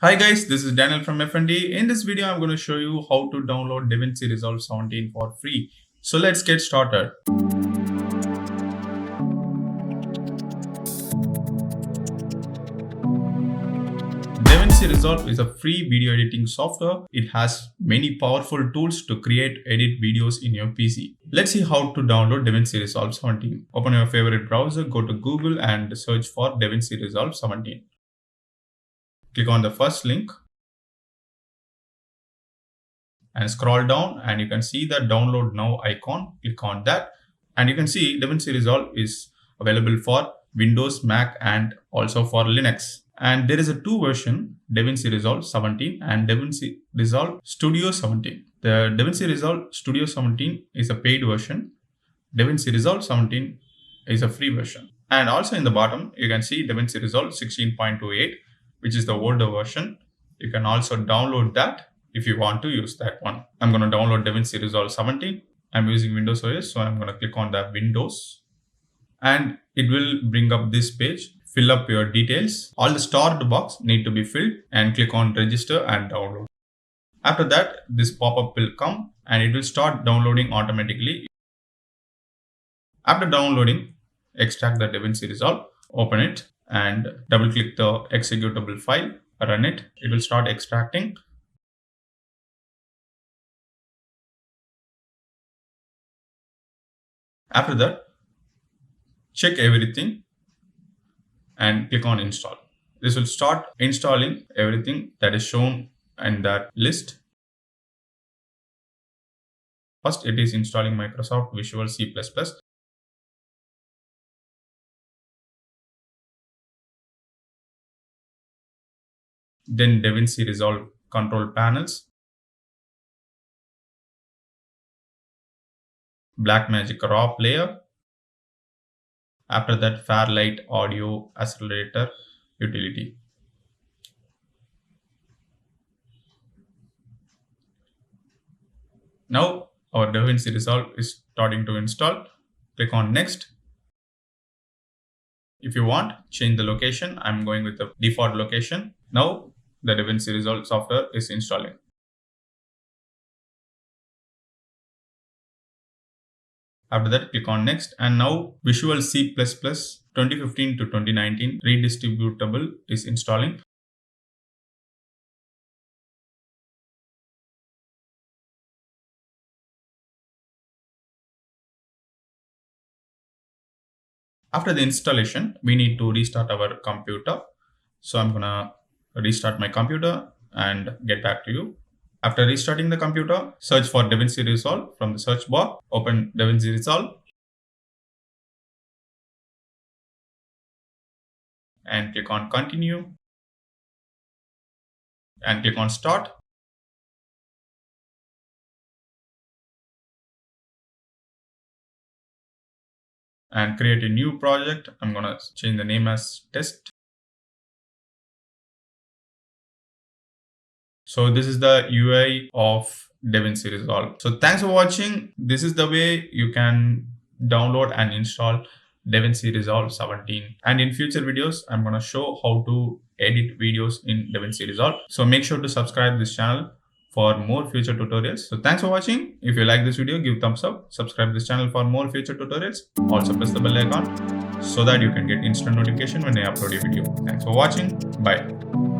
Hi guys, this is Daniel from FND. In this video, I'm going to show you how to download Davinci Resolve 17 for free. So let's get started. Davinci Resolve is a free video editing software. It has many powerful tools to create, edit videos in your PC. Let's see how to download Davinci Resolve 17. Open your favorite browser, go to Google and search for Davinci Resolve 17. Click on the first link and scroll down and you can see the download now icon. Click on that and you can see Davinci Resolve is available for Windows, Mac and also for Linux. And there is a two version, Davinci Resolve 17 and Davinci Resolve Studio 17. The Davinci Resolve Studio 17 is a paid version. Davinci Resolve 17 is a free version. And also in the bottom, you can see Davinci Resolve 16.28, which is the older version. You can also download that if you want to use that one. I'm going to download Davinci Resolve 17. I'm using Windows OS, so I'm going to click on the Windows. And it will bring up this page. Fill up your details. All the stored box need to be filled and click on register and download. After that, this pop-up will come and it will start downloading automatically. After downloading, extract the Davinci Resolve, open it and double click the executable file, run it. It will start extracting. After that, check everything and click on install. This will start installing everything that is shown in that list. First, it is installing Microsoft Visual C++. Then Davinci Resolve control panels, Blackmagic RAW player. After that, Fairlight audio accelerator utility. Now our Davinci Resolve is starting to install. Click on next. If you want, change the location. I'm going with the default location. Now the Davinci Resolve software is installing. After that, click on next and now Visual C++ 2015 to 2019 redistributable is installing. After the installation, we need to restart our computer. So I'm gonna restart my computer and get back to you. After restarting the computer, search for Davinci Resolve from the search bar. Open Davinci Resolve and click on continue and click on start. And create a new project. I'm gonna change the name as test. So this is the UI of Davinci Resolve. So thanks for watching. This is the way you can download and install Davinci Resolve 17. And in future videos, I'm going to show how to edit videos in Davinci Resolve. So make sure to subscribe this channel for more future tutorials. So thanks for watching. If you like this video, give thumbs up. Subscribe this channel for more future tutorials. Also press the bell icon so that you can get instant notification when I upload a video. Thanks for watching. Bye.